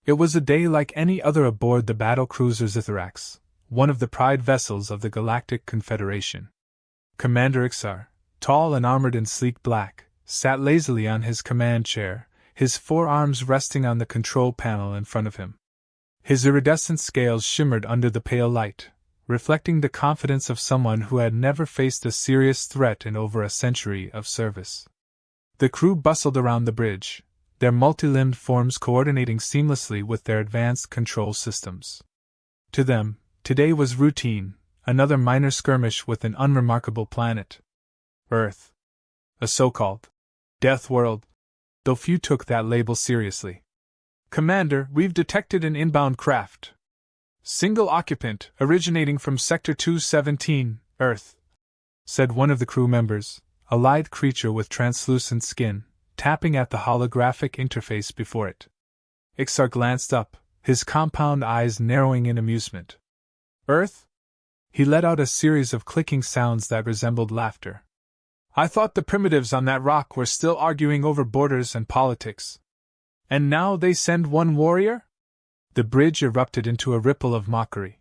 It was a day like any other aboard the battlecruiser Zitharax, one of the pride vessels of the Galactic Confederation. Commander Ixar, tall and armored in sleek black, sat lazily on his command chair, his forearms resting on the control panel in front of him. His iridescent scales shimmered under the pale light, reflecting the confidence of someone who had never faced a serious threat in over a century of service. The crew bustled around the bridge, their multi-limbed forms coordinating seamlessly with their advanced control systems. To them, today was routine, another minor skirmish with an unremarkable planet. Earth. A so-called death world, though few took that label seriously. Commander, we've detected an inbound craft. Single occupant, originating from Sector 217, Earth, said one of the crew members, a lithe creature with translucent skin, tapping at the holographic interface before it. Ixar glanced up, his compound eyes narrowing in amusement. Earth? He let out a series of clicking sounds that resembled laughter. I thought the primitives on that rock were still arguing over borders and politics. And now they send one warrior? The bridge erupted into a ripple of mockery.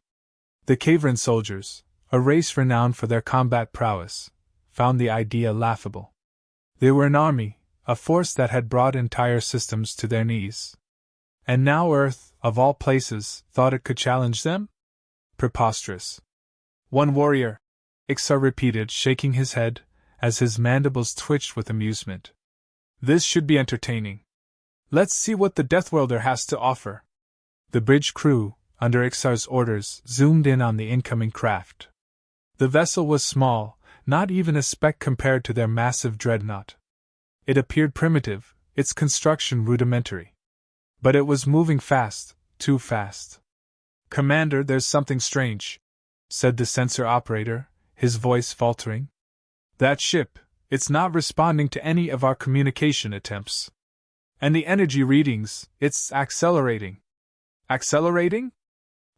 The Caveran soldiers, a race renowned for their combat prowess, found the idea laughable. They were an army, a force that had brought entire systems to their knees. And now Earth, of all places, thought it could challenge them? Preposterous. One warrior, Ixar repeated, shaking his head, as his mandibles twitched with amusement. This should be entertaining. Let's see what the Deathworlder has to offer. The bridge crew, under Ixar's orders, zoomed in on the incoming craft. The vessel was small, not even a speck compared to their massive dreadnought. It appeared primitive, its construction rudimentary. But it was moving fast, too fast. Commander, there's something strange, said the sensor operator, his voice faltering. That ship, it's not responding to any of our communication attempts. And the energy readings, it's accelerating. Accelerating?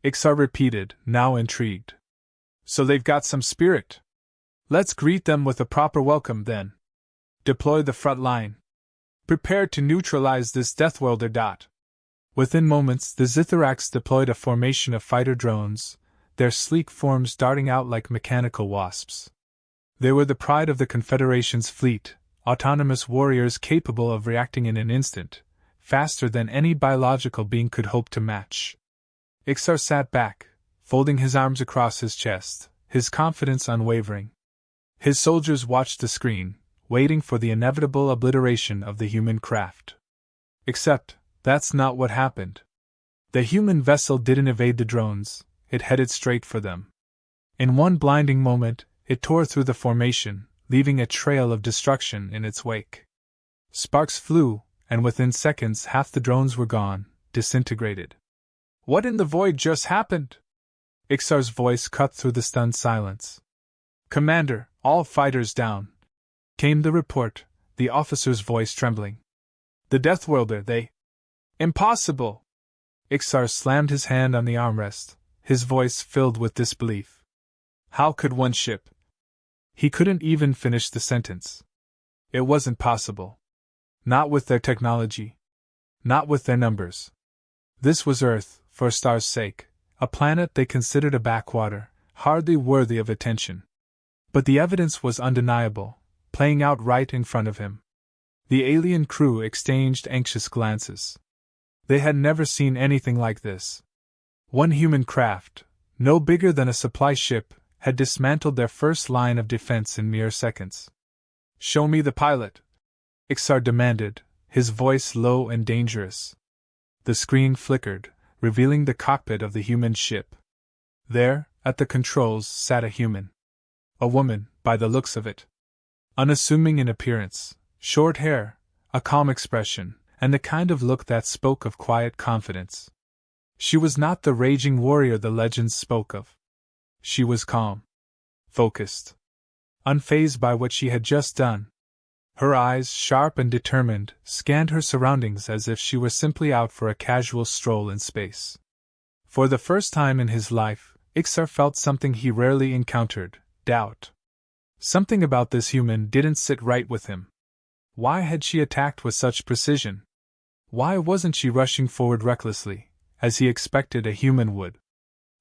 Ixar repeated, now intrigued. So they've got some spirit. Let's greet them with a proper welcome then. Deploy the front line. Prepare to neutralize this Deathworlder. Within moments, the Zitharax deployed a formation of fighter drones, their sleek forms darting out like mechanical wasps. They were the pride of the Confederation's fleet, autonomous warriors capable of reacting in an instant, faster than any biological being could hope to match. Ixar sat back, folding his arms across his chest, his confidence unwavering. His soldiers watched the screen, waiting for the inevitable obliteration of the human craft. Except, that's not what happened. The human vessel didn't evade the drones, it headed straight for them. In one blinding moment, it tore through the formation, leaving a trail of destruction in its wake. Sparks flew, and within seconds half the drones were gone, disintegrated. What in the void just happened? Ixar's voice cut through the stunned silence. Commander, all fighters down, came the report, the officer's voice trembling. The Deathworlder, they... Impossible! Ixar slammed his hand on the armrest, his voice filled with disbelief. How could one ship... He couldn't even finish the sentence. It wasn't possible. Not with their technology. Not with their numbers. This was Earth, for Star's sake, a planet they considered a backwater, hardly worthy of attention. But the evidence was undeniable, playing out right in front of him. The alien crew exchanged anxious glances. They had never seen anything like this. One human craft, no bigger than a supply ship, had dismantled their first line of defense in mere seconds. Show me the pilot, Ixar demanded, his voice low and dangerous. The screen flickered, revealing the cockpit of the human ship. There, at the controls, sat a human. A woman, by the looks of it. Unassuming in appearance, short hair, a calm expression, and the kind of look that spoke of quiet confidence. She was not the raging warrior the legends spoke of. She was calm, focused, unfazed by what she had just done. Her eyes, sharp and determined, scanned her surroundings as if she were simply out for a casual stroll in space. For the first time in his life, Ixar felt something he rarely encountered, doubt. Something about this human didn't sit right with him. Why had she attacked with such precision? Why wasn't she rushing forward recklessly, as he expected a human would?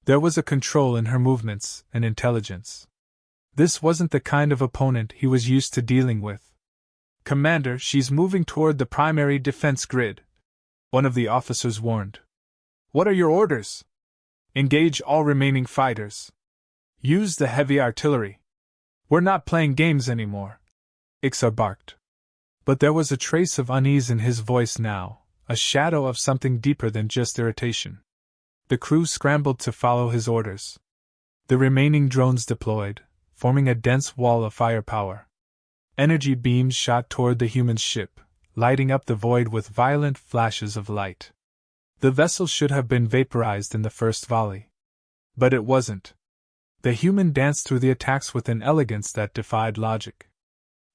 There was a control in her movements, an intelligence. This wasn't the kind of opponent he was used to dealing with. "Commander, she's moving toward the primary defense grid," one of the officers warned. "What are your orders?" "Engage all remaining fighters. Use the heavy artillery. We're not playing games anymore," Ixar barked. But there was a trace of unease in his voice now, a shadow of something deeper than just irritation. The crew scrambled to follow his orders. The remaining drones deployed, forming a dense wall of firepower. Energy beams shot toward the human ship, lighting up the void with violent flashes of light. The vessel should have been vaporized in the first volley. But it wasn't. The human danced through the attacks with an elegance that defied logic.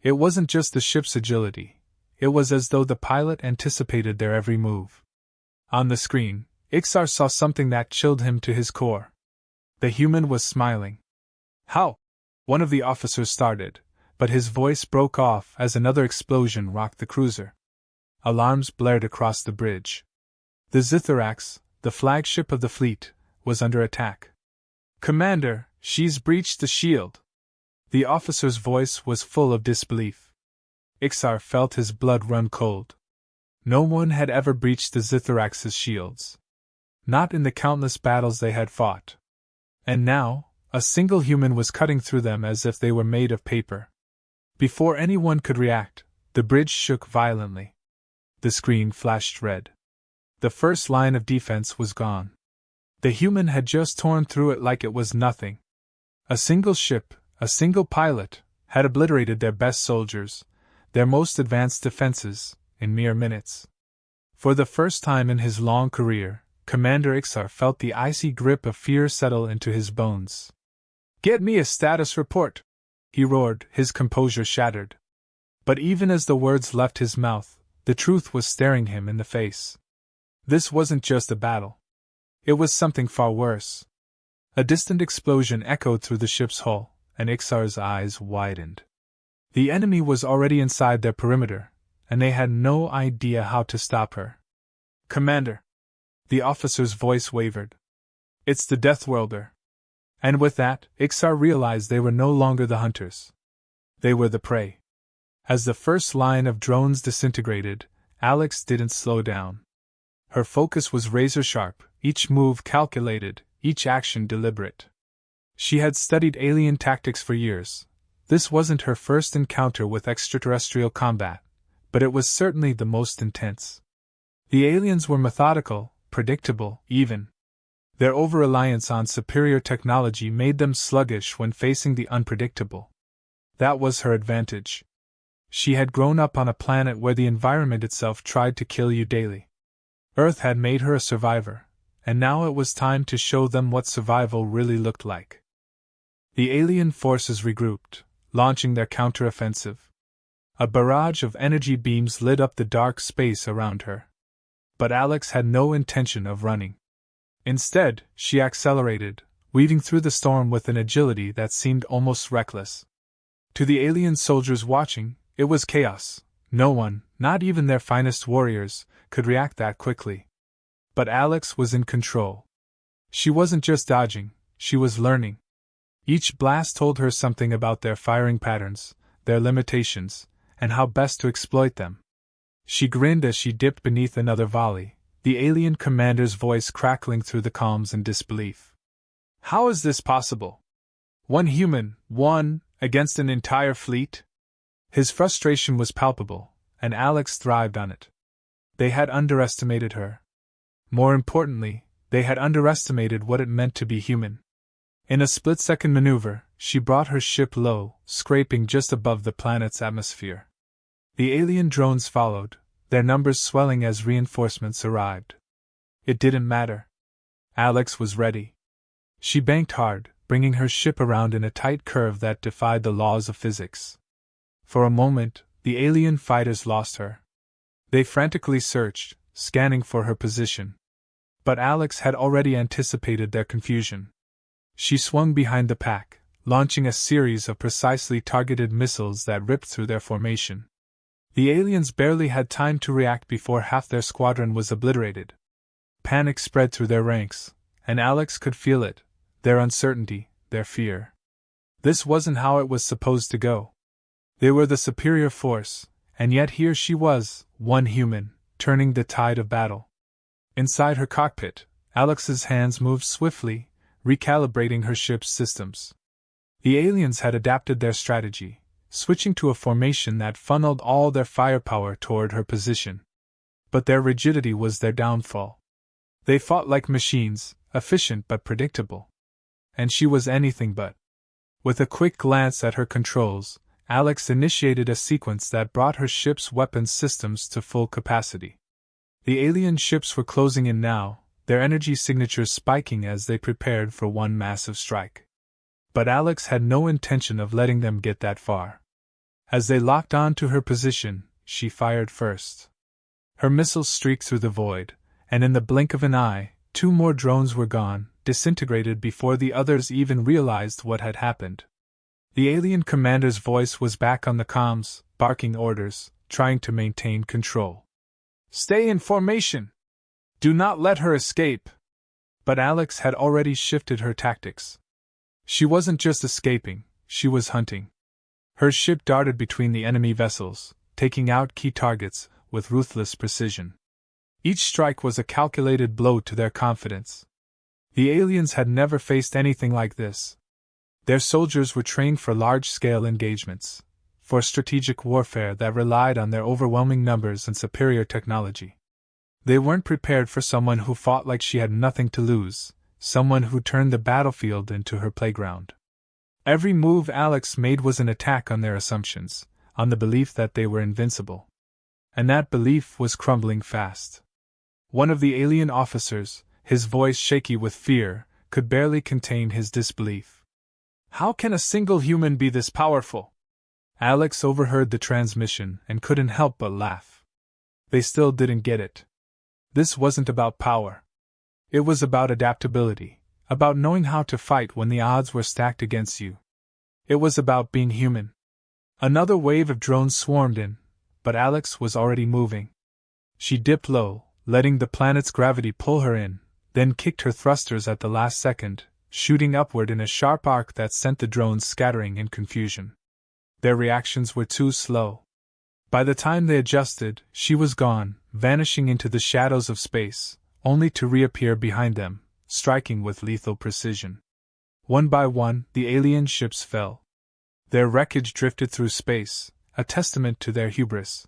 It wasn't just the ship's agility, it was as though the pilot anticipated their every move. On the screen, Ixar saw something that chilled him to his core. The human was smiling. "How?" one of the officers started, but his voice broke off as another explosion rocked the cruiser. Alarms blared across the bridge. The Zitharax, the flagship of the fleet, was under attack. "Commander, she's breached the shield." The officer's voice was full of disbelief. Ixar felt his blood run cold. No one had ever breached the Zitharax's shields. Not in the countless battles they had fought. And now, a single human was cutting through them as if they were made of paper. Before anyone could react, the bridge shook violently. The screen flashed red. The first line of defense was gone. The human had just torn through it like it was nothing. A single ship, a single pilot, had obliterated their best soldiers, their most advanced defenses, in mere minutes. For the first time in his long career, Commander Ixar felt the icy grip of fear settle into his bones. "Get me a status report," he roared, his composure shattered. But even as the words left his mouth, the truth was staring him in the face. This wasn't just a battle. It was something far worse. A distant explosion echoed through the ship's hull, and Ixar's eyes widened. The enemy was already inside their perimeter, and they had no idea how to stop her. "Commander!" The officer's voice wavered. "It's the Deathworlder." And with that, Ixar realized they were no longer the hunters. They were the prey. As the first line of drones disintegrated, Alex didn't slow down. Her focus was razor-sharp, each move calculated, each action deliberate. She had studied alien tactics for years. This wasn't her first encounter with extraterrestrial combat, but it was certainly the most intense. The aliens were methodical, predictable, even. Their over-reliance on superior technology made them sluggish when facing the unpredictable. That was her advantage. She had grown up on a planet where the environment itself tried to kill you daily. Earth had made her a survivor, and now it was time to show them what survival really looked like. The alien forces regrouped, launching their counteroffensive. A barrage of energy beams lit up the dark space around her. But Alex had no intention of running. Instead, she accelerated, weaving through the storm with an agility that seemed almost reckless. To the alien soldiers watching, it was chaos. No one, not even their finest warriors, could react that quickly. But Alex was in control. She wasn't just dodging, she was learning. Each blast told her something about their firing patterns, their limitations, and how best to exploit them. She grinned as she dipped beneath another volley, the alien commander's voice crackling through the calms in disbelief. "How is this possible? One human, against an entire fleet?" His frustration was palpable, and Alex thrived on it. They had underestimated her. More importantly, they had underestimated what it meant to be human. In a split-second maneuver, she brought her ship low, scraping just above the planet's atmosphere. The alien drones followed, their numbers swelling as reinforcements arrived. It didn't matter. Alex was ready. She banked hard, bringing her ship around in a tight curve that defied the laws of physics. For a moment, the alien fighters lost her. They frantically searched, scanning for her position. But Alex had already anticipated their confusion. She swung behind the pack, launching a series of precisely targeted missiles that ripped through their formation. The aliens barely had time to react before half their squadron was obliterated. Panic spread through their ranks, and Alex could feel it, their uncertainty, their fear. This wasn't how it was supposed to go. They were the superior force, and yet here she was, one human, turning the tide of battle. Inside her cockpit, Alex's hands moved swiftly, recalibrating her ship's systems. The aliens had adapted their strategy, switching to a formation that funneled all their firepower toward her position. But their rigidity was their downfall. They fought like machines, efficient but predictable. And she was anything but. With a quick glance at her controls, Alex initiated a sequence that brought her ship's weapons systems to full capacity. The alien ships were closing in now, their energy signatures spiking as they prepared for one massive strike. But Alex had no intention of letting them get that far. As they locked on to her position, she fired first. Her missiles streaked through the void, and in the blink of an eye, 2 more drones were gone, disintegrated before the others even realized what had happened. The alien commander's voice was back on the comms, barking orders, trying to maintain control. "Stay in formation! Do not let her escape!" But Alex had already shifted her tactics. She wasn't just escaping, she was hunting. Her ship darted between the enemy vessels, taking out key targets with ruthless precision. Each strike was a calculated blow to their confidence. The aliens had never faced anything like this. Their soldiers were trained for large-scale engagements, for strategic warfare that relied on their overwhelming numbers and superior technology. They weren't prepared for someone who fought like she had nothing to lose, someone who turned the battlefield into her playground. Every move Alex made was an attack on their assumptions, on the belief that they were invincible. And that belief was crumbling fast. One of the alien officers, his voice shaky with fear, could barely contain his disbelief. "How can a single human be this powerful?" Alex overheard the transmission and couldn't help but laugh. They still didn't get it. This wasn't about power. It was about adaptability, about knowing how to fight when the odds were stacked against you. It was about being human. Another wave of drones swarmed in, but Alex was already moving. She dipped low, letting the planet's gravity pull her in, then kicked her thrusters at the last second, shooting upward in a sharp arc that sent the drones scattering in confusion. Their reactions were too slow. By the time they adjusted, she was gone, vanishing into the shadows of space, only to reappear behind them, striking with lethal precision. One by one, the alien ships fell. Their wreckage drifted through space, a testament to their hubris.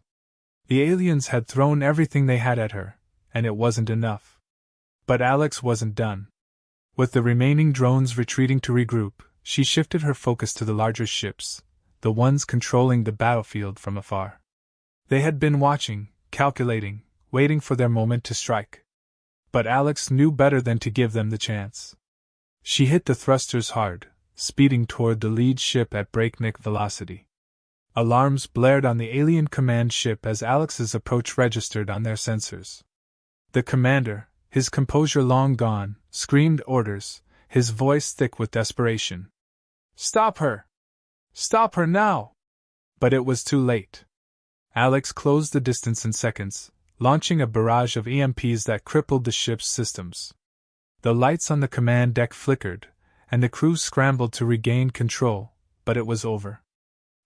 The aliens had thrown everything they had at her, and it wasn't enough. But Alex wasn't done. With the remaining drones retreating to regroup, she shifted her focus to the larger ships, the ones controlling the battlefield from afar. They had been watching, calculating, waiting for their moment to strike. But Alex knew better than to give them the chance. She hit the thrusters hard, speeding toward the lead ship at breakneck velocity. Alarms blared on the alien command ship as Alex's approach registered on their sensors. The commander, his composure long gone, screamed orders, his voice thick with desperation. "Stop her! Stop her now!" But it was too late. Alex closed the distance in seconds, launching a barrage of EMPs that crippled the ship's systems. The lights on the command deck flickered, and the crew scrambled to regain control, but it was over.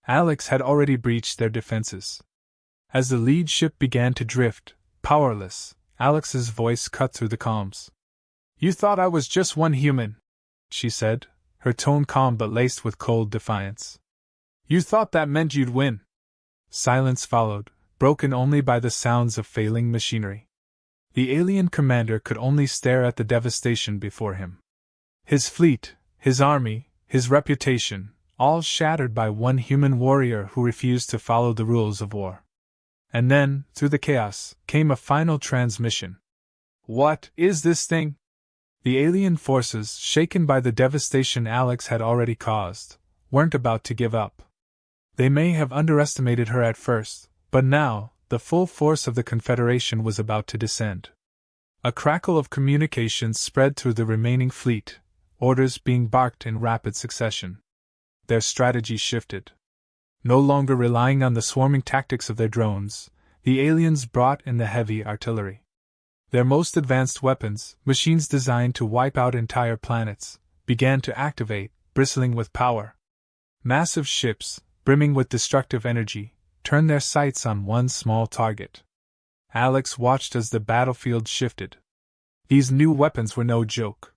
Alex had already breached their defenses. As the lead ship began to drift, powerless, Alex's voice cut through the calms. "You thought I was just one human," she said, her tone calm but laced with cold defiance. "You thought that meant you'd win." Silence followed, broken only by the sounds of failing machinery. The alien commander could only stare at the devastation before him. His fleet, his army, his reputation, all shattered by one human warrior who refused to follow the rules of war. And then, through the chaos, came a final transmission. "What is this thing?" The alien forces, shaken by the devastation Alex had already caused, weren't about to give up. They may have underestimated her at first, but now, the full force of the Confederation was about to descend. A crackle of communications spread through the remaining fleet, orders being barked in rapid succession. Their strategy shifted. No longer relying on the swarming tactics of their drones, the aliens brought in the heavy artillery. Their most advanced weapons, machines designed to wipe out entire planets, began to activate, bristling with power. Massive ships, brimming with destructive energy, turned their sights on one small target. Alex watched as the battlefield shifted. These new weapons were no joke.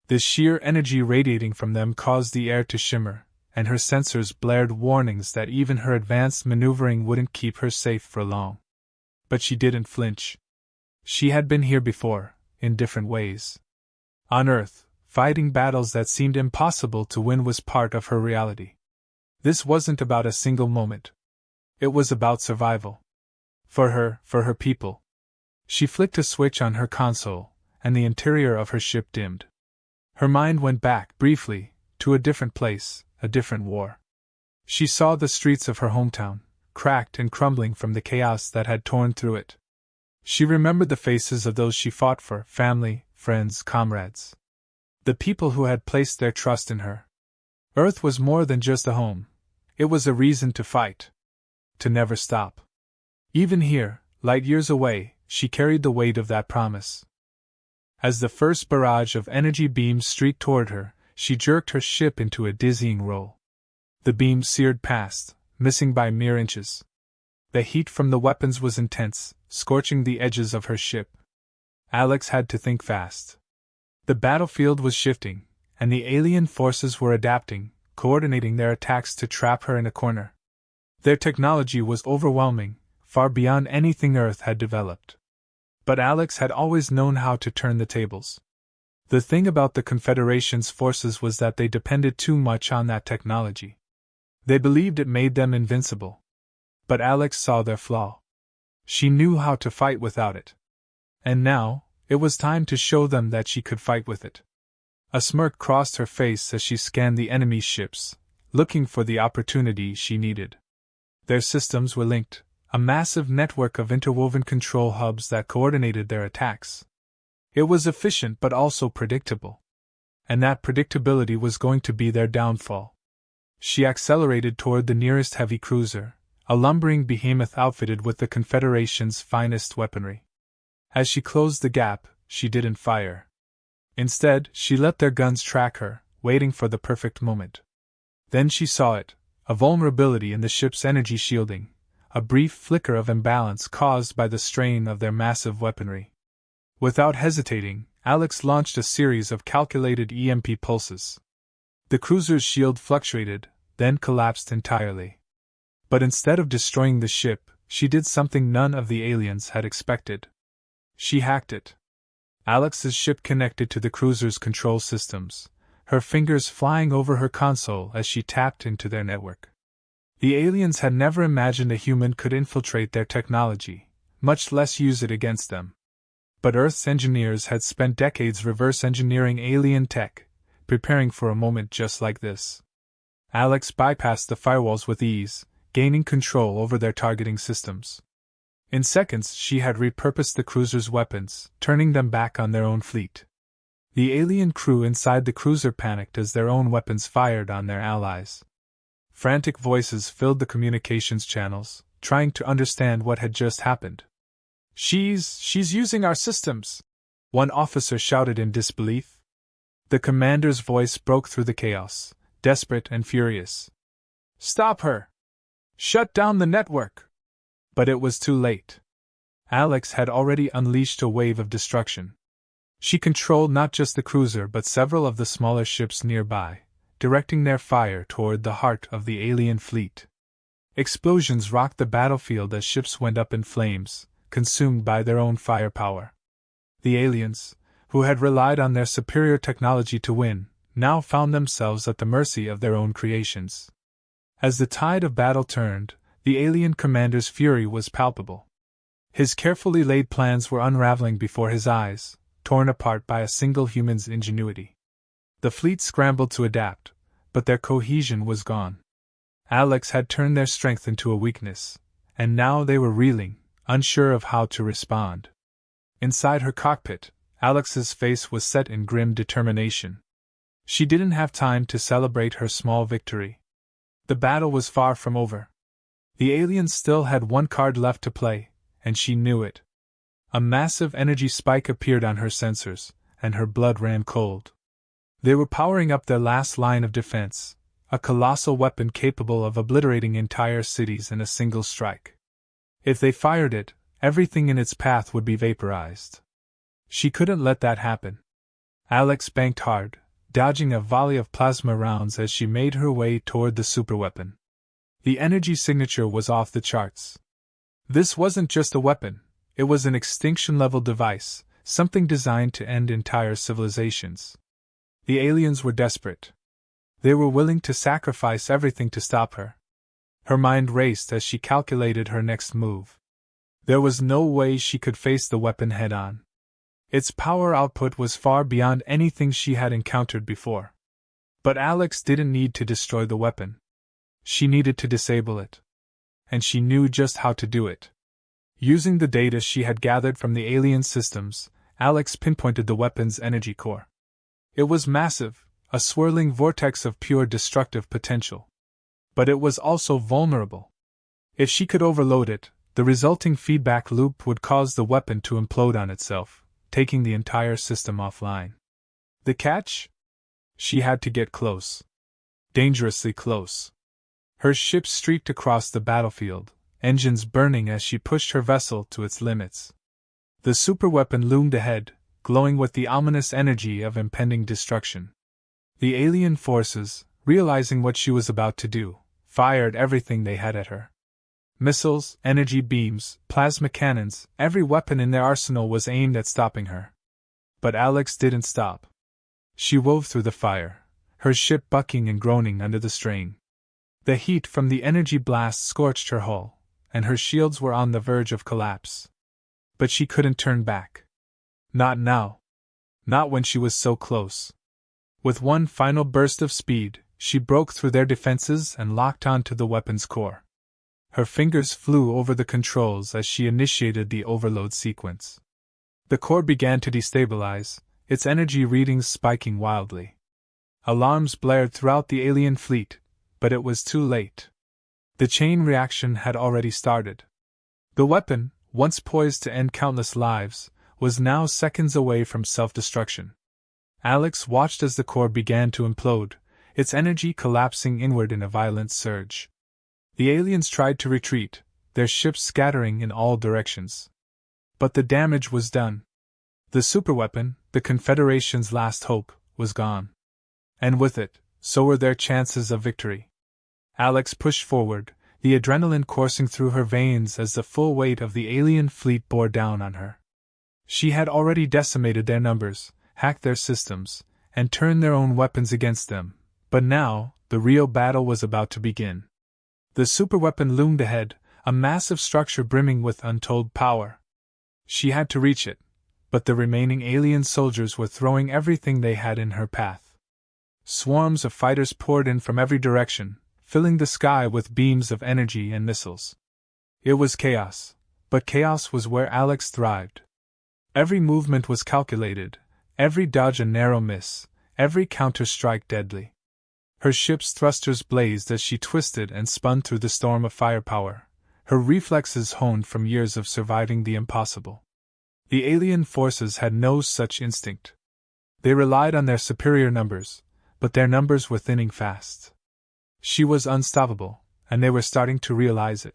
The sheer energy radiating from them caused the air to shimmer, and her sensors blared warnings that even her advanced maneuvering wouldn't keep her safe for long. But she didn't flinch. She had been here before, in different ways. On Earth, fighting battles that seemed impossible to win was part of her reality. This wasn't about a single moment. It was about survival. For her people. She flicked a switch on her console, and the interior of her ship dimmed. Her mind went back, briefly, to a different place, a different war. She saw the streets of her hometown, cracked and crumbling from the chaos that had torn through it. She remembered the faces of those she fought for, family, friends, comrades. The people who had placed their trust in her. Earth was more than just a home. It was a reason to fight. To never stop. Even here, light years away, she carried the weight of that promise. As the first barrage of energy beams streaked toward her, she jerked her ship into a dizzying roll. The beams seared past, missing by mere inches. The heat from the weapons was intense, scorching the edges of her ship. Alex had to think fast. The battlefield was shifting, and the alien forces were adapting, coordinating their attacks to trap her in a corner. Their technology was overwhelming, far beyond anything Earth had developed. But Alex had always known how to turn the tables. The thing about the Confederation's forces was that they depended too much on that technology. They believed it made them invincible. But Alex saw their flaw. She knew how to fight without it. And now, it was time to show them that she could fight with it. A smirk crossed her face as she scanned the enemy's ships, looking for the opportunity she needed. Their systems were linked, a massive network of interwoven control hubs that coordinated their attacks. It was efficient but also predictable. And that predictability was going to be their downfall. She accelerated toward the nearest heavy cruiser, a lumbering behemoth outfitted with the Confederation's finest weaponry. As she closed the gap, she didn't fire. Instead, she let their guns track her, waiting for the perfect moment. Then she saw it, a vulnerability in the ship's energy shielding, a brief flicker of imbalance caused by the strain of their massive weaponry. Without hesitating, Alex launched a series of calculated EMP pulses. The cruiser's shield fluctuated, then collapsed entirely. But instead of destroying the ship, she did something none of the aliens had expected. She hacked it. Alex's ship connected to the cruiser's control systems, her fingers flying over her console as she tapped into their network. The aliens had never imagined a human could infiltrate their technology, much less use it against them. But Earth's engineers had spent decades reverse engineering alien tech, preparing for a moment just like this. Alex bypassed the firewalls with ease, gaining control over their targeting systems. In seconds, she had repurposed the cruiser's weapons, turning them back on their own fleet. The alien crew inside the cruiser panicked as their own weapons fired on their allies. Frantic voices filled the communications channels, trying to understand what had just happened. She's using our systems," one officer shouted in disbelief. The commander's voice broke through the chaos, desperate and furious. "Stop her! Shut down the network!" But it was too late. Alex had already unleashed a wave of destruction. She controlled not just the cruiser but several of the smaller ships nearby, directing their fire toward the heart of the alien fleet. Explosions rocked the battlefield as ships went up in flames, consumed by their own firepower. The aliens, who had relied on their superior technology to win, now found themselves at the mercy of their own creations. As the tide of battle turned, the alien commander's fury was palpable. His carefully laid plans were unraveling before his eyes, torn apart by a single human's ingenuity. The fleet scrambled to adapt, but their cohesion was gone. Alex had turned their strength into a weakness, and now they were reeling, unsure of how to respond. Inside her cockpit, Alex's face was set in grim determination. She didn't have time to celebrate her small victory. The battle was far from over. The aliens still had one card left to play, and she knew it. A massive energy spike appeared on her sensors, and her blood ran cold. They were powering up their last line of defense, a colossal weapon capable of obliterating entire cities in a single strike. If they fired it, everything in its path would be vaporized. She couldn't let that happen. Alex banked hard, dodging a volley of plasma rounds as she made her way toward the superweapon. The energy signature was off the charts. This wasn't just a weapon, it was an extinction-level device, something designed to end entire civilizations. The aliens were desperate. They were willing to sacrifice everything to stop her. Her mind raced as she calculated her next move. There was no way she could face the weapon head-on. Its power output was far beyond anything she had encountered before. But Alex didn't need to destroy the weapon. She needed to disable it. And she knew just how to do it. Using the data she had gathered from the alien systems, Alex pinpointed the weapon's energy core. It was massive, a swirling vortex of pure destructive potential. But it was also vulnerable. If she could overload it, the resulting feedback loop would cause the weapon to implode on itself, taking the entire system offline. The catch? She had to get close. Dangerously close. Her ship streaked across the battlefield, engines burning as she pushed her vessel to its limits. The superweapon loomed ahead, glowing with the ominous energy of impending destruction. The alien forces, realizing what she was about to do, fired everything they had at her. Missiles, energy beams, plasma cannons, every weapon in their arsenal was aimed at stopping her. But Alex didn't stop. She wove through the fire, her ship bucking and groaning under the strain. The heat from the energy blast scorched her hull, and her shields were on the verge of collapse. But she couldn't turn back. Not now. Not when she was so close. With one final burst of speed, she broke through their defenses and locked onto the weapon's core. Her fingers flew over the controls as she initiated the overload sequence. The core began to destabilize, its energy readings spiking wildly. Alarms blared throughout the alien fleet, but it was too late. The chain reaction had already started. The weapon, once poised to end countless lives, was now seconds away from self-destruction. Alex watched as the core began to implode, its energy collapsing inward in a violent surge. The aliens tried to retreat, their ships scattering in all directions. But the damage was done. The superweapon, the Confederation's last hope, was gone. And with it, so were their chances of victory. Alex pushed forward, the adrenaline coursing through her veins as the full weight of the alien fleet bore down on her. She had already decimated their numbers, hacked their systems, and turned their own weapons against them, but now, the real battle was about to begin. The superweapon loomed ahead, a massive structure brimming with untold power. She had to reach it, but the remaining alien soldiers were throwing everything they had in her path. Swarms of fighters poured in from every direction, filling the sky with beams of energy and missiles. It was chaos, but chaos was where Alex thrived. Every movement was calculated, every dodge a narrow miss, every counter-strike deadly. Her ship's thrusters blazed as she twisted and spun through the storm of firepower, her reflexes honed from years of surviving the impossible. The alien forces had no such instinct. They relied on their superior numbers, but their numbers were thinning fast. She was unstoppable, and they were starting to realize it.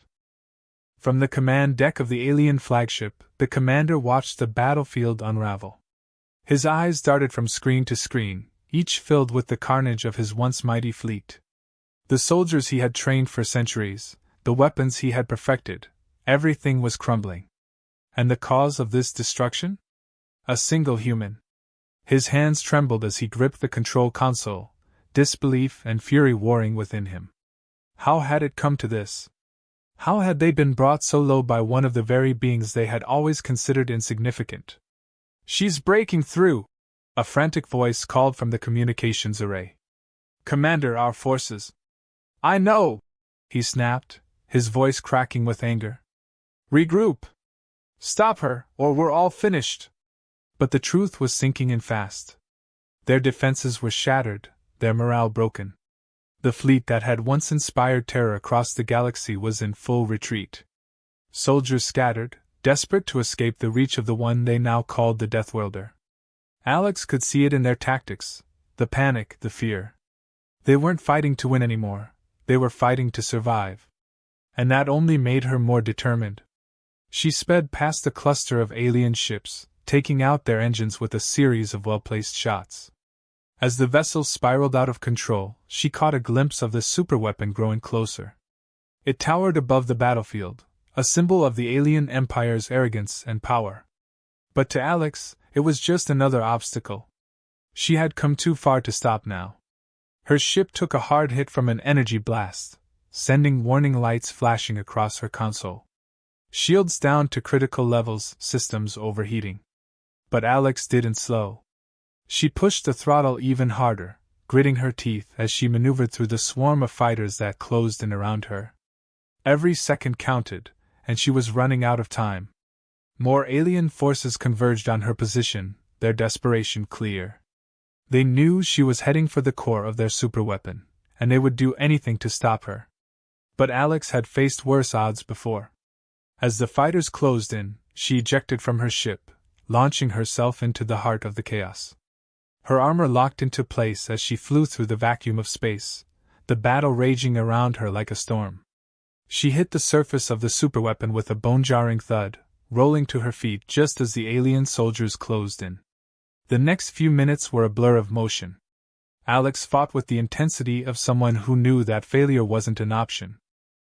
From the command deck of the alien flagship, the commander watched the battlefield unravel. His eyes darted from screen to screen, each filled with the carnage of his once mighty fleet. The soldiers he had trained for centuries, the weapons he had perfected, everything was crumbling. And the cause of this destruction? A single human. His hands trembled as he gripped the control console, disbelief and fury warring within him. How had it come to this? How had they been brought so low by one of the very beings they had always considered insignificant? "She's breaking through!" A frantic voice called from the communications array. "Commander, our forces." "I know!" he snapped, his voice cracking with anger. "Regroup! Stop her, or we're all finished!" But the truth was sinking in fast. Their defenses were shattered, their morale broken. The fleet that had once inspired terror across the galaxy was in full retreat. Soldiers scattered, desperate to escape the reach of the one they now called the Deathworlder. Alex could see it in their tactics, the panic, the fear. They weren't fighting to win anymore, they were fighting to survive. And that only made her more determined. She sped past the cluster of alien ships, taking out their engines with a series of well-placed shots. As the vessel spiraled out of control, she caught a glimpse of the superweapon growing closer. It towered above the battlefield, a symbol of the alien empire's arrogance and power. But to Alex, it was just another obstacle. She had come too far to stop now. Her ship took a hard hit from an energy blast, sending warning lights flashing across her console. Shields down to critical levels, systems overheating. But Alex didn't slow. She pushed the throttle even harder, gritting her teeth as she maneuvered through the swarm of fighters that closed in around her. Every second counted, and she was running out of time. More alien forces converged on her position, their desperation clear. They knew she was heading for the core of their superweapon, and they would do anything to stop her. But Alex had faced worse odds before. As the fighters closed in, she ejected from her ship, launching herself into the heart of the chaos. Her armor locked into place as she flew through the vacuum of space, the battle raging around her like a storm. She hit the surface of the superweapon with a bone-jarring thud, rolling to her feet just as the alien soldiers closed in. The next few minutes were a blur of motion. Alex fought with the intensity of someone who knew that failure wasn't an option.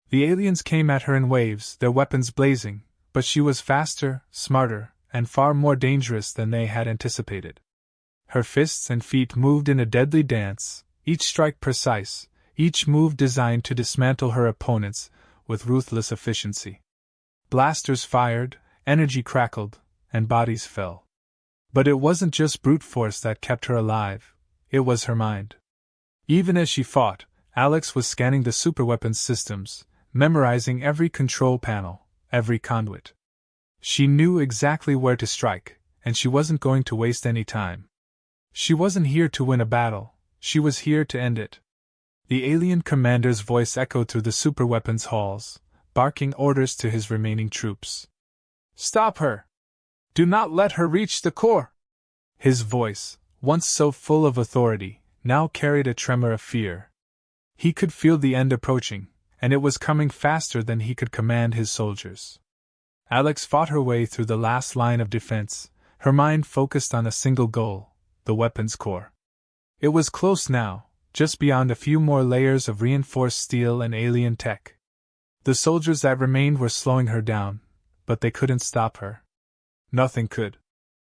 The aliens came at her in waves, their weapons blazing, but she was faster, smarter, and far more dangerous than they had anticipated. Her fists and feet moved in a deadly dance, each strike precise, each move designed to dismantle her opponents with ruthless efficiency. Blasters fired, energy crackled, and bodies fell. But it wasn't just brute force that kept her alive, it was her mind. Even as she fought, Alex was scanning the superweapons systems, memorizing every control panel, every conduit. She knew exactly where to strike, and she wasn't going to waste any time. She wasn't here to win a battle, she was here to end it. The alien commander's voice echoed through the superweapons halls, barking orders to his remaining troops. "Stop her! Do not let her reach the core!" His voice, once so full of authority, now carried a tremor of fear. He could feel the end approaching, and it was coming faster than he could command his soldiers. Alex fought her way through the last line of defense, her mind focused on a single goal, the weapons core. It was close now, just beyond a few more layers of reinforced steel and alien tech. The soldiers that remained were slowing her down, but they couldn't stop her. Nothing could.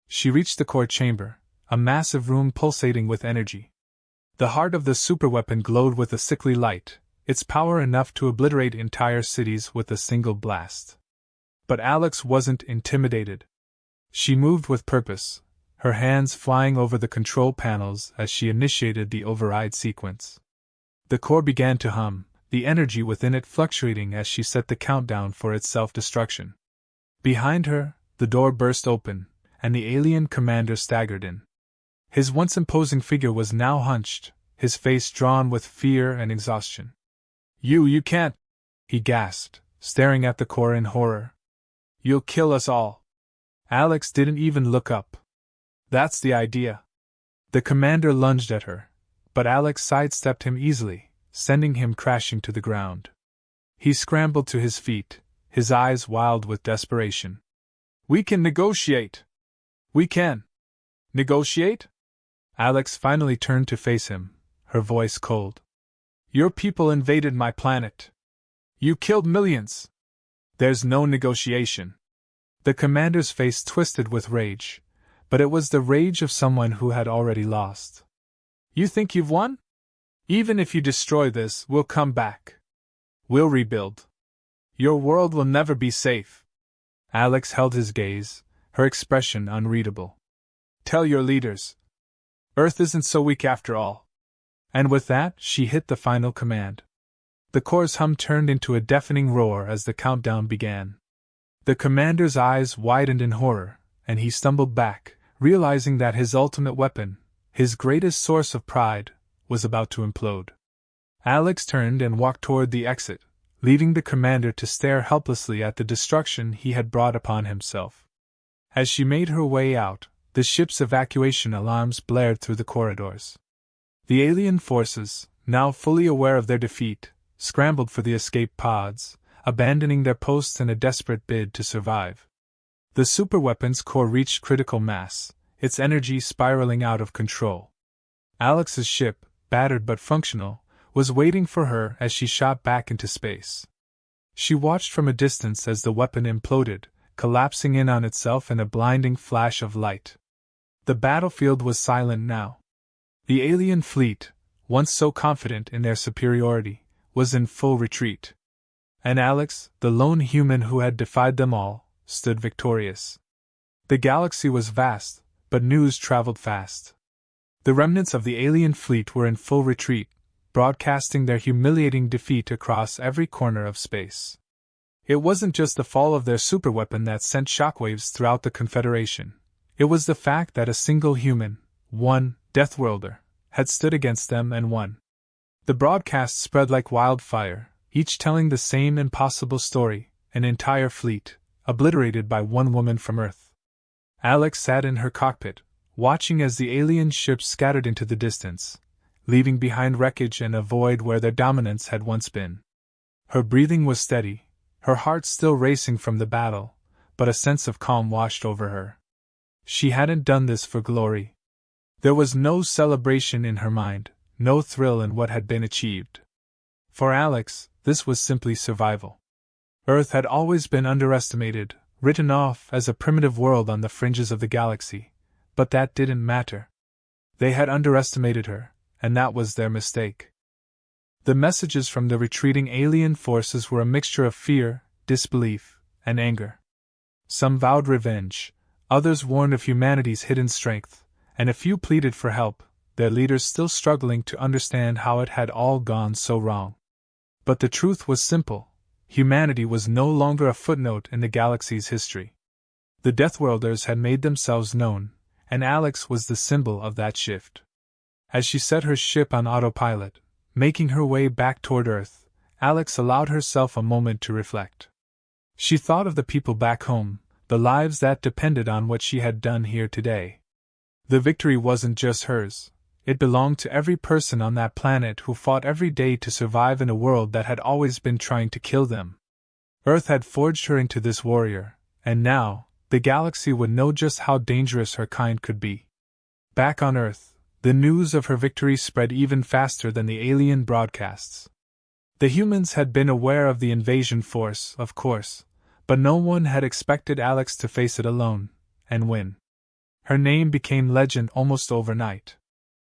She reached the core chamber, a massive room pulsating with energy. The heart of the superweapon glowed with a sickly light, its power enough to obliterate entire cities with a single blast. But Alex wasn't intimidated. She moved with purpose, her hands flying over the control panels as she initiated the override sequence. The core began to hum, the energy within it fluctuating as she set the countdown for its self-destruction. Behind her, the door burst open, and the alien commander staggered in. His once imposing figure was now hunched, his face drawn with fear and exhaustion. You can't," he gasped, staring at the core in horror. "You'll kill us all." Alex didn't even look up. "That's the idea." The commander lunged at her, but Alex sidestepped him easily, sending him crashing to the ground. He scrambled to his feet, his eyes wild with desperation. "We can negotiate. We can." "Negotiate?" Alex finally turned to face him, her voice cold. "Your people invaded my planet. You killed millions. There's no negotiation." The commander's face twisted with rage, but it was the rage of someone who had already lost. "You think you've won? Even if you destroy this, we'll come back. We'll rebuild. Your world will never be safe." Alex held his gaze, her expression unreadable. "Tell your leaders. Earth isn't so weak after all." And with that, she hit the final command. The core's hum turned into a deafening roar as the countdown began. The commander's eyes widened in horror, and he stumbled back, realizing that his ultimate weapon, his greatest source of pride, was about to implode. Alex turned and walked toward the exit, leaving the commander to stare helplessly at the destruction he had brought upon himself. As she made her way out, the ship's evacuation alarms blared through the corridors. The alien forces, now fully aware of their defeat, scrambled for the escape pods, abandoning their posts in a desperate bid to survive. The superweapons core reached critical mass, its energy spiraling out of control. Alex's ship, battered but functional, was waiting for her as she shot back into space. She watched from a distance as the weapon imploded, collapsing in on itself in a blinding flash of light. The battlefield was silent now. The alien fleet, once so confident in their superiority, was in full retreat. And Alex, the lone human who had defied them all, stood victorious. The galaxy was vast, but news traveled fast. The remnants of the alien fleet were in full retreat, broadcasting their humiliating defeat across every corner of space. It wasn't just the fall of their superweapon that sent shockwaves throughout the Confederation. It was the fact that a single human, one Deathworlder, had stood against them and won. The broadcast spread like wildfire, each telling the same impossible story: an entire fleet, obliterated by one woman from Earth. Alex sat in her cockpit, watching as the alien ships scattered into the distance, leaving behind wreckage and a void where their dominance had once been. Her breathing was steady, her heart still racing from the battle, but a sense of calm washed over her. She hadn't done this for glory. There was no celebration in her mind, no thrill in what had been achieved. For Alex, this was simply survival. Earth had always been underestimated, written off as a primitive world on the fringes of the galaxy, but that didn't matter. They had underestimated her, and that was their mistake. The messages from the retreating alien forces were a mixture of fear, disbelief, and anger. Some vowed revenge, others warned of humanity's hidden strength, and a few pleaded for help, their leaders still struggling to understand how it had all gone so wrong. But the truth was simple: humanity was no longer a footnote in the galaxy's history. The Deathworlders had made themselves known, and Alex was the symbol of that shift. As she set her ship on autopilot, making her way back toward Earth, Alex allowed herself a moment to reflect. She thought of the people back home, the lives that depended on what she had done here today. The victory wasn't just hers, it belonged to every person on that planet who fought every day to survive in a world that had always been trying to kill them. Earth had forged her into this warrior, and now, the galaxy would know just how dangerous her kind could be. Back on Earth, the news of her victory spread even faster than the alien broadcasts. The humans had been aware of the invasion force, of course, but no one had expected Alex to face it alone and win. Her name became legend almost overnight.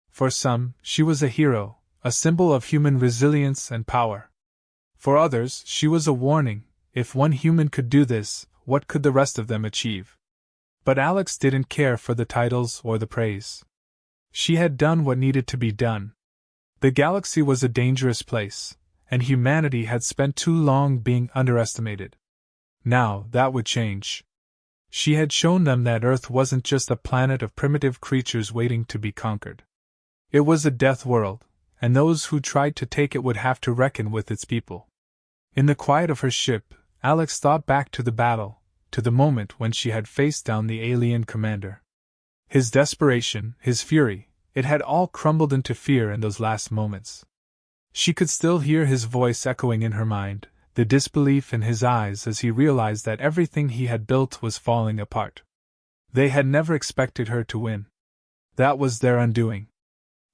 For some, she was a hero, a symbol of human resilience and power. For others, she was a warning: if one human could do this, what could the rest of them achieve? But Alex didn't care for the titles or the praise. She had done what needed to be done. The galaxy was a dangerous place, and humanity had spent too long being underestimated. Now, that would change. She had shown them that Earth wasn't just a planet of primitive creatures waiting to be conquered. It was a death world, and those who tried to take it would have to reckon with its people. In the quiet of her ship, Alex thought back to the battle, to the moment when she had faced down the alien commander. His desperation, his fury, it had all crumbled into fear in those last moments. She could still hear his voice echoing in her mind, the disbelief in his eyes as he realized that everything he had built was falling apart. They had never expected her to win. That was their undoing.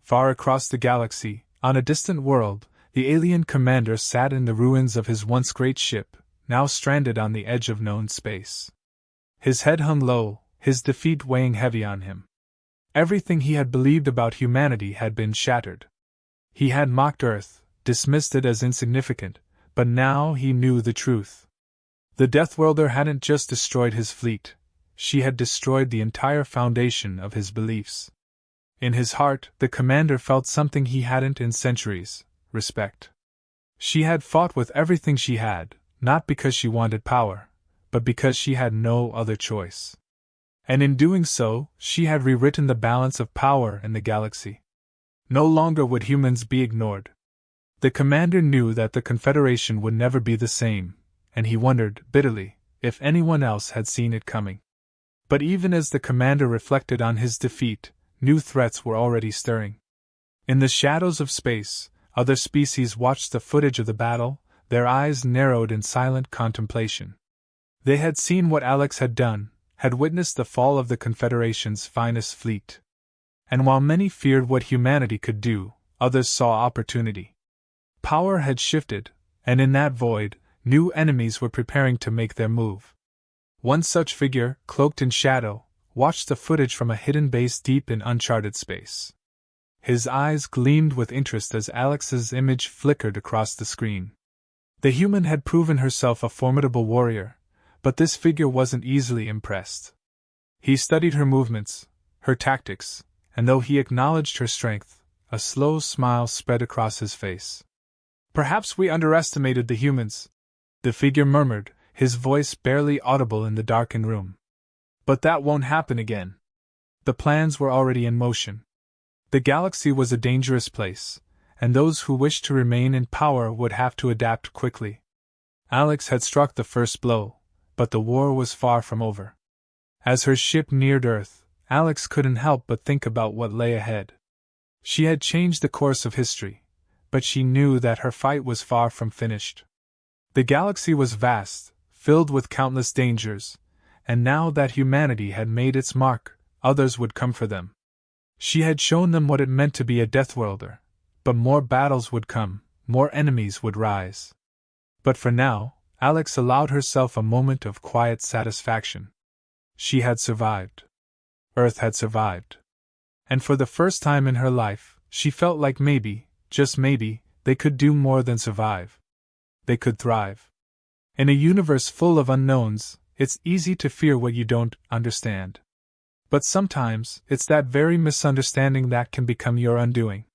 Far across the galaxy, on a distant world, the alien commander sat in the ruins of his once great ship, now stranded on the edge of known space. His head hung low, his defeat weighing heavy on him. Everything he had believed about humanity had been shattered. He had mocked Earth, dismissed it as insignificant, but now he knew the truth. The Deathworlder hadn't just destroyed his fleet, she had destroyed the entire foundation of his beliefs. In his heart, the commander felt something he hadn't in centuries: respect. She had fought with everything she had, not because she wanted power, but because she had no other choice. And in doing so, she had rewritten the balance of power in the galaxy. No longer would humans be ignored. The commander knew that the Confederation would never be the same, and he wondered, bitterly, if anyone else had seen it coming. But even as the commander reflected on his defeat, new threats were already stirring. In the shadows of space, other species watched the footage of the battle, their eyes narrowed in silent contemplation. They had seen what Alex had done, had witnessed the fall of the Confederation's finest fleet. And while many feared what humanity could do, others saw opportunity. Power had shifted, and in that void, new enemies were preparing to make their move. One such figure, cloaked in shadow, watched the footage from a hidden base deep in uncharted space. His eyes gleamed with interest as Alex's image flickered across the screen. The human had proven herself a formidable warrior, but this figure wasn't easily impressed. He studied her movements, her tactics, and though he acknowledged her strength, a slow smile spread across his face. "Perhaps we underestimated the humans," the figure murmured, his voice barely audible in the darkened room. "But that won't happen again." The plans were already in motion. The galaxy was a dangerous place, and those who wished to remain in power would have to adapt quickly. Alex had struck the first blow, but the war was far from over. As her ship neared Earth, Alex couldn't help but think about what lay ahead. She had changed the course of history, but she knew that her fight was far from finished. The galaxy was vast, filled with countless dangers, and now that humanity had made its mark, others would come for them. She had shown them what it meant to be a Deathworlder, but more battles would come, more enemies would rise. But for now, Alex allowed herself a moment of quiet satisfaction. She had survived. Earth had survived. And for the first time in her life, she felt like maybe, just maybe, they could do more than survive. They could thrive. In a universe full of unknowns, it's easy to fear what you don't understand. But sometimes, it's that very misunderstanding that can become your undoing.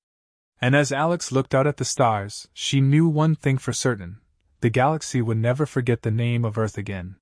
And as Alex looked out at the stars, she knew one thing for certain: the galaxy would never forget the name of Earth again.